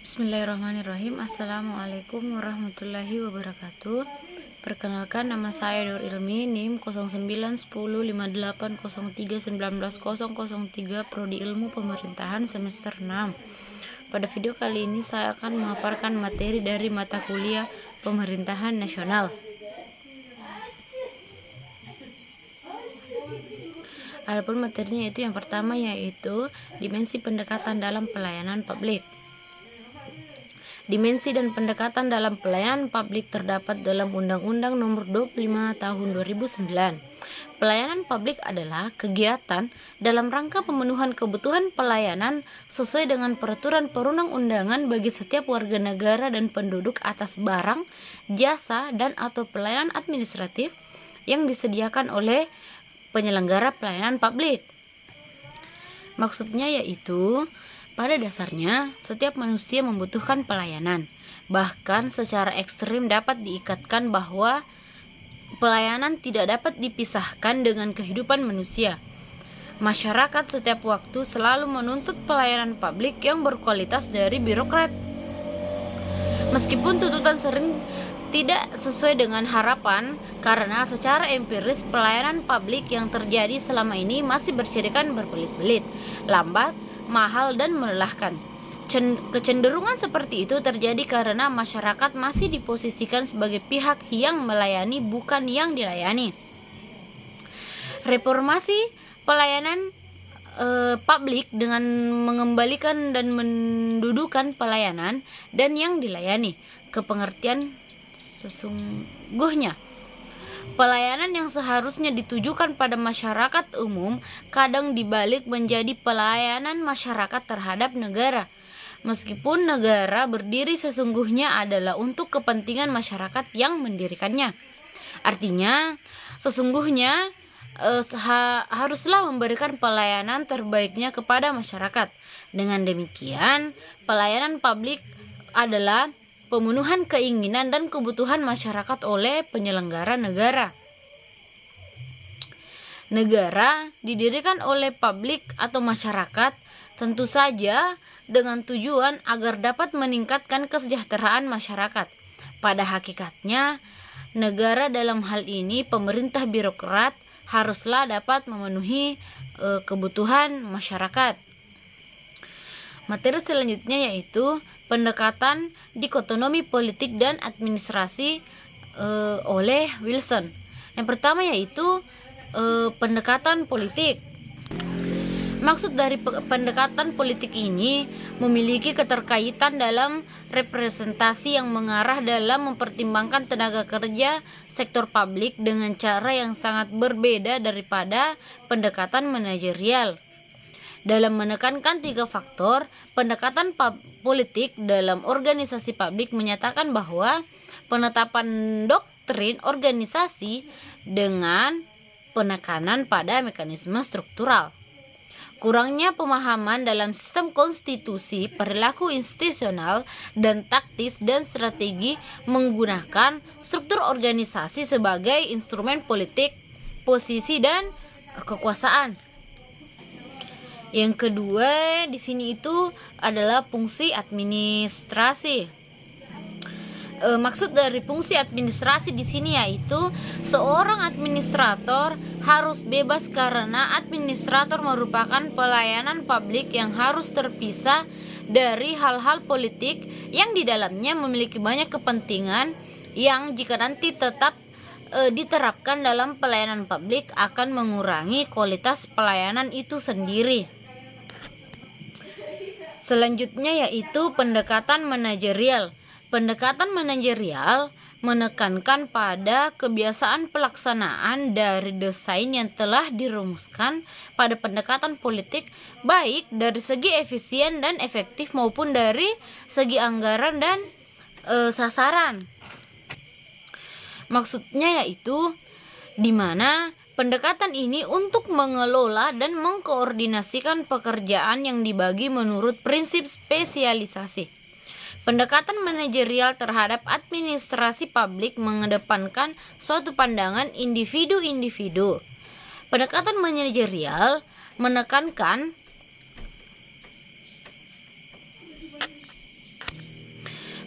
Bismillahirrahmanirrahim. Assalamualaikum warahmatullahi wabarakatuh. Perkenalkan, nama saya Nur Ilmi, NIM 09105803190003, Prodi Ilmu Pemerintahan semester 6. Pada video kali ini saya akan memaparkan materi dari mata kuliah Pemerintahan Nasional. Adapun materinya itu yang pertama yaitu dimensi pendekatan dalam pelayanan publik. Dimensi dan pendekatan dalam pelayanan publik terdapat dalam Undang-Undang Nomor 25 Tahun 2009. Pelayanan publik adalah kegiatan dalam rangka pemenuhan kebutuhan pelayanan sesuai dengan peraturan perundang-undangan bagi setiap warga negara dan penduduk atas barang, jasa, dan atau pelayanan administratif yang disediakan oleh penyelenggara pelayanan publik. Maksudnya yaitu, pada dasarnya, setiap manusia membutuhkan pelayanan. Bahkan secara ekstrim dapat diikatkan bahwa pelayanan tidak dapat dipisahkan dengan kehidupan manusia. Masyarakat setiap waktu selalu menuntut pelayanan publik yang berkualitas dari birokrat. Meskipun tuntutan sering tidak sesuai dengan harapan, karena secara empiris pelayanan publik yang terjadi selama ini masih berserakan berbelit-belit, lambat, mahal, dan melelahkan. Kecenderungan seperti itu terjadi karena masyarakat masih diposisikan sebagai pihak yang melayani, bukan yang dilayani. Reformasi pelayanan publik dengan mengembalikan dan mendudukan pelayanan dan yang dilayani ke pengertian sesungguhnya. Pelayanan yang seharusnya ditujukan pada masyarakat umum kadang dibalik menjadi pelayanan masyarakat terhadap negara. Meskipun negara berdiri sesungguhnya adalah untuk kepentingan masyarakat yang mendirikannya. Artinya, sesungguhnya haruslah memberikan pelayanan terbaiknya kepada masyarakat. Dengan demikian, pelayanan publik adalah pemenuhan keinginan dan kebutuhan masyarakat oleh penyelenggara negara. Negara didirikan oleh publik atau masyarakat, tentu saja dengan tujuan agar dapat meningkatkan kesejahteraan masyarakat. Pada hakikatnya, negara dalam hal ini pemerintah birokrat haruslah dapat memenuhi kebutuhan masyarakat. Materi selanjutnya yaitu pendekatan dikotomi politik dan administrasi oleh Wilson. Yang pertama yaitu pendekatan politik. Maksud dari pendekatan politik ini memiliki keterkaitan dalam representasi yang mengarah dalam mempertimbangkan tenaga kerja sektor publik dengan cara yang sangat berbeda daripada pendekatan manajerial. Dalam menekankan 3 faktor, pendekatan politik dalam organisasi publik menyatakan bahwa penetapan doktrin organisasi dengan penekanan pada mekanisme struktural. Kurangnya pemahaman dalam sistem konstitusi, perilaku institusional, dan taktis dan strategi menggunakan struktur organisasi sebagai instrumen politik, posisi, dan kekuasaan. Yang kedua di sini itu adalah fungsi administrasi. Maksud dari fungsi administrasi di sini yaitu seorang administrator harus bebas karena administrator merupakan pelayanan publik yang harus terpisah dari hal-hal politik yang di dalamnya memiliki banyak kepentingan yang jika nanti tetap diterapkan dalam pelayanan publik akan mengurangi kualitas pelayanan itu sendiri. Selanjutnya yaitu pendekatan manajerial. Pendekatan manajerial menekankan pada kebiasaan pelaksanaan dari desain yang telah dirumuskan pada pendekatan politik, baik dari segi efisien dan efektif maupun dari segi anggaran dan sasaran. Maksudnya yaitu di mana pendekatan ini untuk mengelola dan mengkoordinasikan pekerjaan yang dibagi menurut prinsip spesialisasi. Pendekatan manajerial terhadap administrasi publik mengedepankan suatu pandangan individu-individu. Pendekatan manajerial menekankan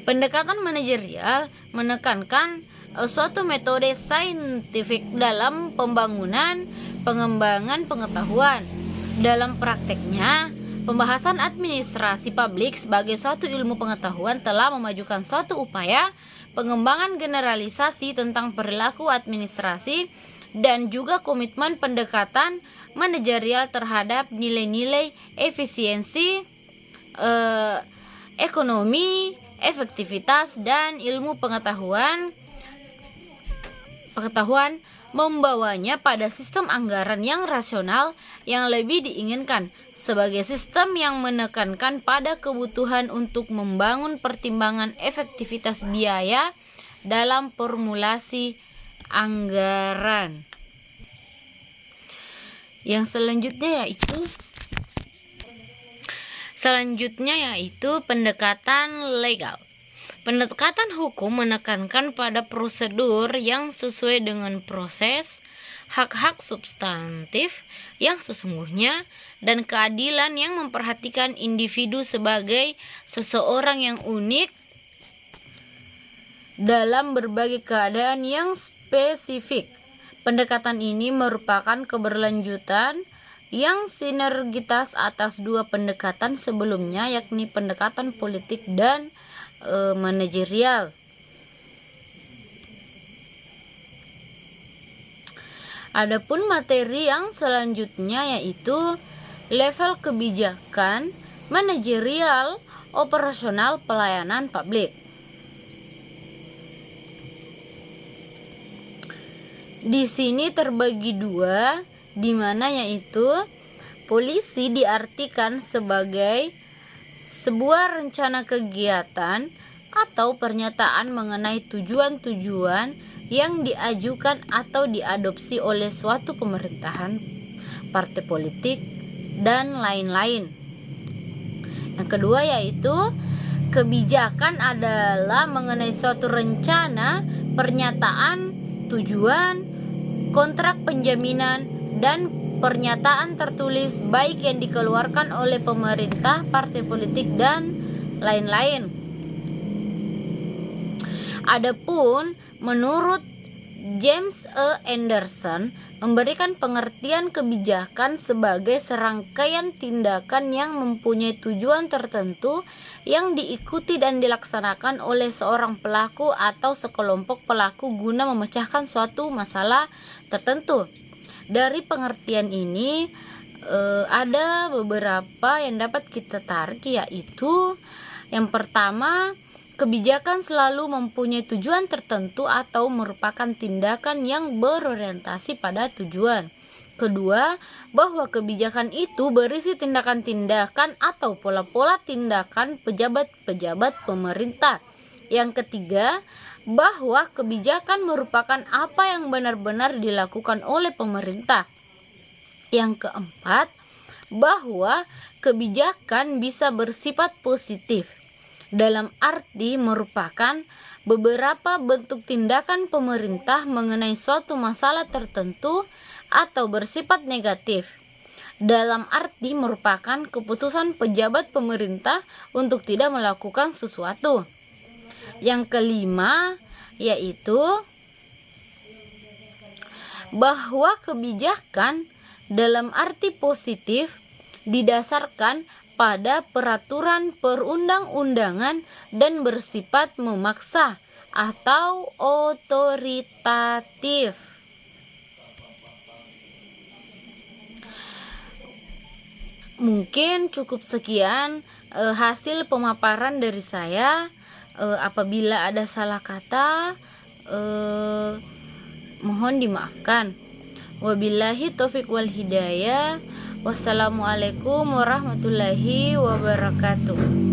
Pendekatan manajerial menekankan suatu metode saintifik dalam pembangunan pengembangan pengetahuan. Dalam prakteknya, pembahasan administrasi publik sebagai suatu ilmu pengetahuan telah memajukan suatu upaya pengembangan generalisasi tentang perilaku administrasi dan juga komitmen pendekatan manajerial terhadap nilai-nilai efisiensi, ekonomi, efektivitas, dan ilmu pengetahuan membawanya pada sistem anggaran yang rasional yang lebih diinginkan sebagai sistem yang menekankan pada kebutuhan untuk membangun pertimbangan efektivitas biaya dalam formulasi anggaran. Yang selanjutnya yaitu pendekatan legal. Pendekatan hukum menekankan pada prosedur yang sesuai dengan proses, hak-hak substantif yang sesungguhnya, dan keadilan yang memperhatikan individu sebagai seseorang yang unik dalam berbagai keadaan yang spesifik. Pendekatan ini merupakan keberlanjutan yang sinergitas atas dua pendekatan sebelumnya, yakni pendekatan politik dan manajerial. Adapun materi yang selanjutnya yaitu level kebijakan manajerial operasional pelayanan publik. Di sini terbagi dua, di mana yaitu polisi diartikan sebagai sebuah rencana kegiatan atau pernyataan mengenai tujuan-tujuan yang diajukan atau diadopsi oleh suatu pemerintahan, partai politik, dan lain-lain. Yang kedua yaitu kebijakan adalah mengenai suatu rencana, pernyataan, tujuan, kontrak penjaminan, dan pernyataan tertulis baik yang dikeluarkan oleh pemerintah, partai politik, dan lain-lain. Adapun menurut James E. Anderson memberikan pengertian kebijakan sebagai serangkaian tindakan yang mempunyai tujuan tertentu yang diikuti dan dilaksanakan oleh seorang pelaku atau sekelompok pelaku guna memecahkan suatu masalah tertentu. Dari pengertian ini ada beberapa yang dapat kita tarik, yaitu yang pertama, kebijakan selalu mempunyai tujuan tertentu atau merupakan tindakan yang berorientasi pada tujuan. Kedua, bahwa kebijakan itu berisi tindakan-tindakan atau pola-pola tindakan pejabat-pejabat pemerintah. Yang ketiga, bahwa kebijakan merupakan apa yang benar-benar dilakukan oleh pemerintah. Yang keempat, bahwa kebijakan bisa bersifat positif, dalam arti merupakan beberapa bentuk tindakan pemerintah mengenai suatu masalah tertentu, atau bersifat negatif, dalam arti merupakan keputusan pejabat pemerintah untuk tidak melakukan sesuatu. Yang kelima yaitu bahwa kebijakan dalam arti positif didasarkan pada peraturan perundang-undangan dan bersifat memaksa atau otoritatif. Mungkin cukup sekian hasil pemaparan dari saya. Apabila ada salah kata, mohon dimaafkan. Wabillahi taufiq wal hidayah. Wassalamualaikum warahmatullahi wabarakatuh.